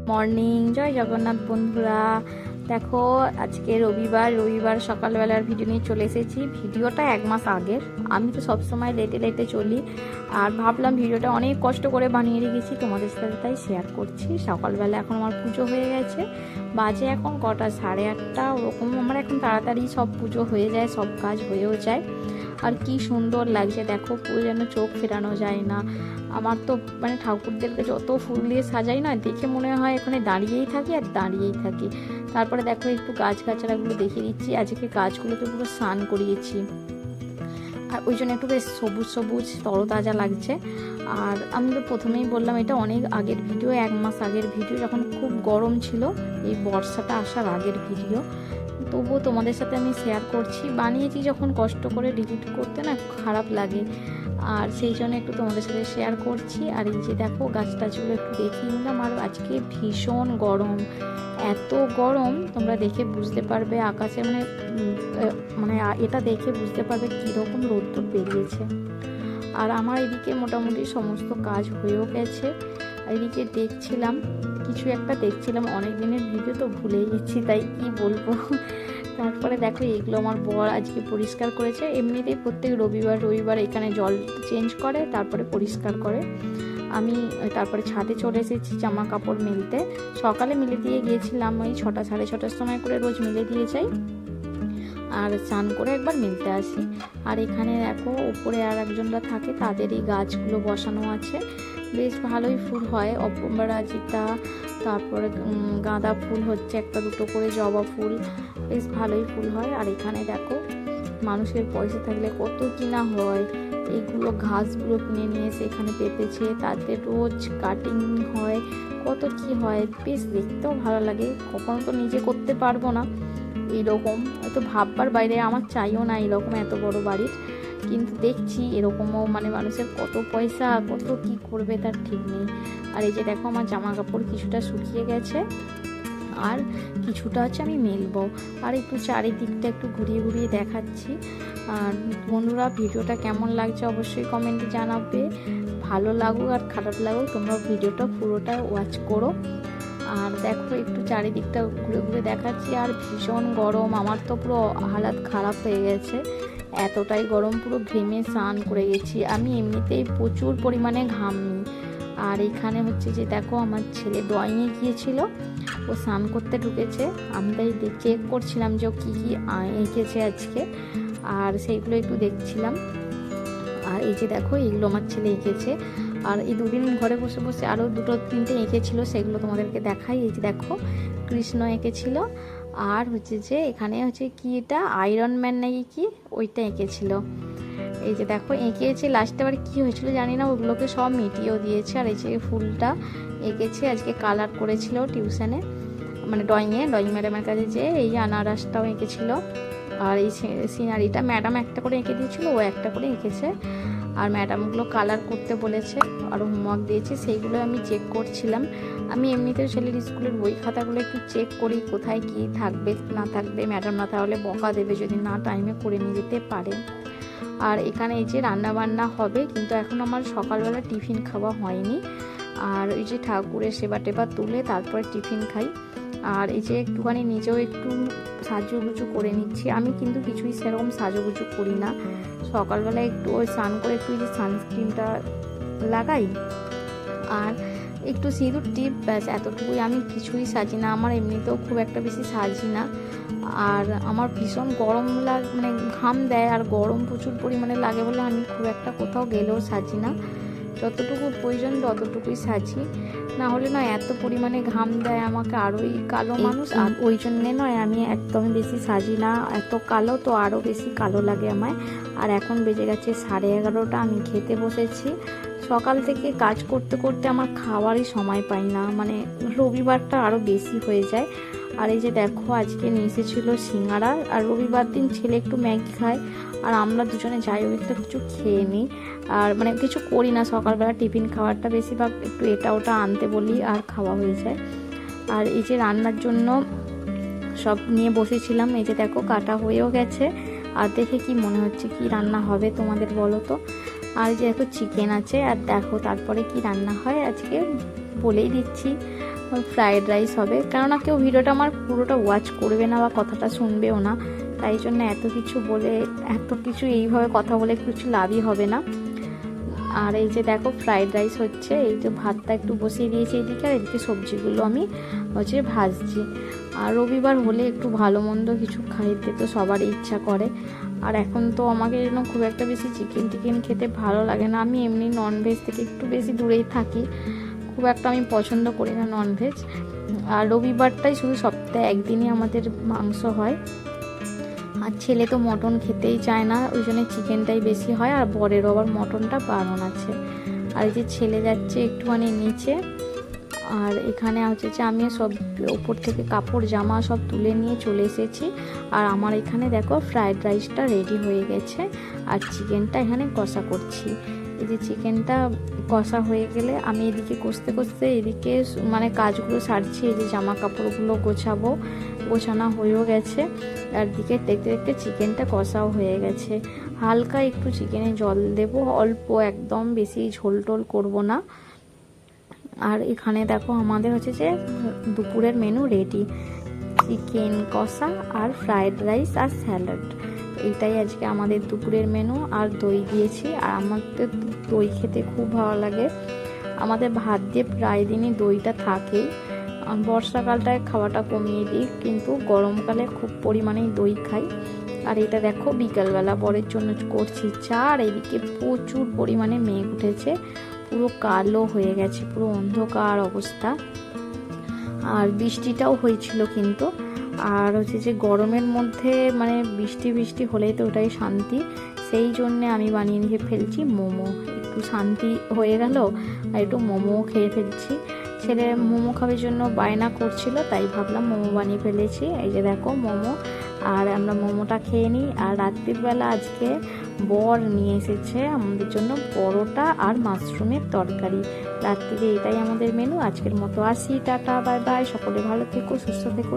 Morning, জয় জগন্নাথ বন্ধুরা। দেখো আজকে রবিবার সকালবেলার ভিডিও নিয়ে চলে এসেছি। ভিডিওটা 1 মাস আগের। আমি তো সবসময় লেটে চলি, আর ভাবলাম ভিডিওটা অনেক কষ্ট করে বানিয়ে রেখেছি, তোমাদের সাথে তাই শেয়ার করছি। সকালবেলা এখন আমার পুজো হয়ে গেছে, বাজে এখন কটা, 8:30 ওরকম। আমার এখন তাড়াতাড়ি সব পুজো হয়ে যায়, সব কাজ হয়েও যায়। আর কি সুন্দর লাগছে দেখো, পুরো যেন চোখ ফেরানো যায় না। আমার তো মানে ঠাকুরদেরকে যত ফুল দিয়ে সাজাই না, দেখে মনে হয় এখানে দাঁড়িয়েই থাকি। তারপরে দেখো একটু গাছগাছড়াগুলো দেখিয়ে দিচ্ছি। আজকে গাছগুলোকে পুরো স্নান করিয়েছি, আর ওই জন্য একটু বেশ সবুজ তরতাজা লাগছে। আর আমি তো প্রথমেই বললাম এটা অনেক আগের ভিডিও, 1 মাস আগের ভিডিও, যখন খুব গরম ছিল, এই বর্ষাটা আসার আগের ভিডিও। তবুও তোমাদের সাথে আমি শেয়ার করছি। বানিয়েছি যখন, কষ্ট করে ডিলিট করতে না খারাপ লাগে, আর সেই জন্য একটু তোমাদের সাথে শেয়ার করছি। আর এই যে দেখো গাছ টাছগুলো একটু দেখিয়ে নিলাম। আর আজকে ভীষণ গরম, এত গরম তোমরা দেখে বুঝতে পারবে। আকাশে মানে এটা দেখে বুঝতে পারবে কীরকম রোদ্দুর বেরিয়েছে। আর আমার এদিকে মোটামুটি সমস্ত কাজ হয়েও গেছে। এদিকে কিছু একটা দেখছিলাম, অনেক দিনের ভিডিও তো ভুলে গেছি, তাই কি বলবো। তারপরে দেখো এগুলো আমার বর আজকে পরিষ্কার করেছে। এমনিতেই প্রত্যেক রবিবার এখানে জল চেঞ্জ করে, তারপরে পরিষ্কার করে। আমি তারপরে ছাদে চলে এসেছি জামা কাপড় মেলতে। সকালে মেলে দিয়ে গিয়েছিলাম, ওই 6টা 6:30 সময় করে রোজ মেলে দিয়ে যাই, আর স্নান করে একবার মেলতে আসি। আর এখানে দেখো উপরে আর একজনরা থাকে, তাদেরই গাছগুলো বসানো আছে। বেশ ভালোই ফুল হয়, অপরাজিতা, তারপরে গাঁদা ফুল হচ্ছে 1-2 করে, জবা ফুল, বেশ ভালোই ফুল হয়। আর এখানে দেখো মানুষের পয়সা থাকলে কত কিনা হয়। এইগুলো ঘাসগুলো কিনে নিয়ে এসে এখানে পেতেছে, তাতে রোজ কাটিং হয়, কত কি হয়, বেশ দেখতেও ভালো লাগে। কখনো তো নিজে করতে পারবো না এইরকম, হয়তো ভাববার বাইরে, আমার চাইও না এরকম এত বড় বাড়ির, কিন্তু দেখছি এরকমও মানে মানুষের কত পয়সা, কত কি করবে তার ঠিক নেই। আর এই যে দেখো আমার জামা কাপড় কিছুটা শুকিয়ে গেছে, আর কিছুটা হচ্ছে আমি মেলবো। আর একটু চারিদিকটা একটু ঘুরিয়ে দেখাচ্ছি। আর বন্ধুরা ভিডিওটা কেমন লাগছে অবশ্যই কমেন্টে জানাবে। ভালো লাগুক আর খারাপ লাগুক, তোমরা ভিডিওটা পুরোটা ওয়াচ করো। আর দেখো একটু চারিদিকটা ঘুরে দেখাচ্ছি। আর ভীষণ গরম, আমার তো পুরো হালাত খারাপ হয়ে গেছে, এতটাই গরম, পুরো ঘেমে স্নান করে গেছি। আমি এমনিতেই প্রচুর পরিমাণে ঘামি। আর এখানে হচ্ছে যে দেখো আমার ছেলে ড্রয়িংয়ে গিয়েছিল, ও স্নান করতে ঢুকেছে। আমি তাই চেক করছিলাম যে ও কী এঁকেছে আজকে, আর সেইগুলো একটু দেখছিলাম। আর এই যে দেখো এইগুলো আমার ছেলে এঁকেছে। আর এই 2 দিন ঘরে বসে আরও 2-3টে এঁকেছিল, সেগুলো তোমাদেরকে দেখাই। এই যে দেখো কৃষ্ণ এঁকেছিল, আর হচ্ছে যে এখানে হচ্ছে কি, এটা আয়রন ম্যান নাকি কি, ওইটা এঁকেছিল। এই যে দেখো এঁকেছে, লাস্টে আবার কী হয়েছিল জানি না, ওগুলোকে সব মিটিয়েও দিয়েছে। আর এই যে ফুলটা এঁকেছে, আজকে কালার করেছিল টিউশনে, মানে ড্রয়িং ম্যাডামের কাছে, যে এই আনারসটাও এঁকেছিল। আর এই সিনারিটা ম্যাডাম একটা করে এঁকে দিয়েছিল, ও একটা করে এঁকেছে। আর ম্যাডামগুলো কালার করতে বলেছে, আর হোমওয়ার্ক দিয়েছে, সেইগুলো আমি চেক করছিলাম। আমি এমনিতেও ছেলের স্কুলের বই খাতাগুলো একটু চেক করি, কোথায় কি থাকবে না থাকবে, ম্যাডাম না তাহলে বকা দেবে যদি না টাইমে করে নিয়ে যেতে পারে। আর এখানে এই যে রান্না বান্না হবে, কিন্তু এখন আমার সকালবেলা টিফিন খাওয়া হয়নি। আর এই যে ঠাকুরের সেবা টেবা তুলে তারপরে টিফিন খাই। আর এই যে একটুখানি নিজেও একটু সাজুগুজু করে নিচ্ছি। আমি কিন্তু কিছুই সেরকম সাজুগুজু করি না, সকালবেলা একটু ওই স্নান করে একটু যে সানস্ক্রিনটা লাগাই, আর একটু সিঁদুর টিপ, ব্যাস এতটুকুই। আমি কিছুই সাজি না, আমার এমনিতেও খুব একটা বেশি সাজি না। আর আমার ভীষণ গরম মানে ঘাম দেয়, আর গরম প্রচুর পরিমাণে লাগে বলে আমি খুব একটা কোথাও গেলেও সাজি না। যতটুকু প্রয়োজন ততটুকুই সাজি, না হলে নয় এত পরিমাণে ঘাম দেয় আমাকে, আরোই কালো মানুষ, আর ওই জন্যে নয় আমি একদমই বেশি সাজি না। এত কালো তো আরও বেশি কালো লাগে আমায়। আর এখন বেজে গেছে 11:30, আমি খেতে বসেছি। সকাল থেকে কাজ করতে করতে আমার খাওয়ারই সময় পাই না, মানে রবিবারটা আরও বেশি হয়ে যায়। আর এই যে দেখো আজকে নিয়ে এসেছিলো সিঙ্গারা, আর রবিবার দিন ছেলে একটু ম্যাগি খায়, আর আমরা দুজনে যাই হোক একটা কিছু খেয়ে নিই। আর মানে কিছু করি না সকালবেলা, টিফিন খাবারটা বেশিরভাগ একটু এটা ওটা আনতে বলি, আর খাওয়া হয়ে যায়। আর এই যে রান্নার জন্য সব নিয়ে বসেছিলাম, এই যে দেখো কাটা হয়েও গেছে। আর দেখে কি মনে হচ্ছে কি রান্না হবে তোমাদের বলো তো। আর যে দেখো চিকেন আছে, আর দেখো তারপরে কি রান্না হয় আজকে বলেই দিচ্ছি। ফ্রায়েড রাইস হবে, কেননা কেউ ভিডিওটা আমার পুরোটা ওয়াচ করবে না বা কথাটা শুনবেও না, তাই জন্য এত কিছু এইভাবে কথা বলে কিছু লাভই হবে না। আর এই যে দেখো ফ্রাইড রাইস হচ্ছে, এই যে ভাতটা একটু বসিয়ে দিয়েছি এদিকে, আর এদিকে সবজিগুলো আমি ভাজছি। আর রবিবার হলে একটু ভালো মন্দ কিছু খাইতে তো সবারই ইচ্ছা করে। আর এখন তো আমাকে যেন খুব একটা বেশি চিকেন খেতে ভালো লাগে না, আমি এমনি ননভেজ থেকে একটু বেশি দূরেই থাকি, খুব একটা আমি পছন্দ করি না ননভেজ। আর রবিবারটাই শুধু সপ্তাহে একদিনই আমাদের মাংস হয়, আর ছেলে তো মটন খেতেই চায় না, ওই জন্য চিকেনটাই বেশি হয়, আর বরেরও আবার মটনটা বারণ আছে। আর এই যে ছেলে যাচ্ছে একটুখানি নিচে, আর এখানে হচ্ছে যে আমি সব উপর থেকে কাপড় জামা সব তুলে নিয়ে চলে এসেছি। আর আমার এখানে দেখো ফ্রায়েড রাইসটা রেডি হয়ে গেছে, আর চিকেনটা এখানে কষা করছি। এই যে চিকেনটা কষা হয়ে গেলে আমি এদিকে কষতে এদিকে মানে কাজগুলো সারছি। এই যে জামা কাপড়গুলো গোছানো হয়েও গেছে, আর দিকে দেখতে চিকেনটা কষাও হয়ে গেছে। হালকা একটু চিকেনে জল দেবো, অল্প, একদম বেশি ঝোল টোল করবো না। আর এখানে দেখো আমাদের হচ্ছে যে দুপুরের মেনু রেডি, চিকেন কষা আর ফ্রায়েড রাইস আর স্যালাড, এইটাই আজকে আমাদের দুপুরের মেনু। আর দই দিয়েছি, আর আমাদের দই খেতে খুব ভালো লাগে, আমাদের ভাত দিয়ে প্রায় দিনই দইটা থাকেই। বর্ষাকালটায় খাওয়াটা কমিয়ে দিই, কিন্তু গরমকালে খুব পরিমাণেই দই খাই। আর এটা দেখো বিকালবেলা বরের জন্য করছি চা, আর এদিকে প্রচুর পরিমাণে মেঘ উঠেছে, পুরো কালো হয়ে গেছে, পুরো অন্ধকার অবস্থা। আর বৃষ্টিটাও হয়েছিল কিন্তু। আর হচ্ছে যে গরমের মধ্যে মানে বৃষ্টি হলেই তো ওটাই শান্তি, সেই জন্যে আমি বানিয়ে নিয়ে ফেলছি মোমো, একটু শান্তি হয়ে গেল, আর একটু মোমো খেয়ে ফেলছি। ছেলে মোমো খাওয়ার জন্য বায়না করছিল, তাই ভাবলাম মোমো বানিয়ে ফেলেছি। এই যে দেখো মোমো, আর আমরা মোমোটা খেয়ে নিই। আর রাত্রিবেলা আজকে বর নিয়ে এসেছে আমাদের জন্য পরোটা আর মাশরুমের তরকারি। রাত্রিরে এটাই আমাদের মেনু। আজকের মতো আসি, টাটা, বাই বাই, সকলে ভালো থেকো, সুস্থ থেকো।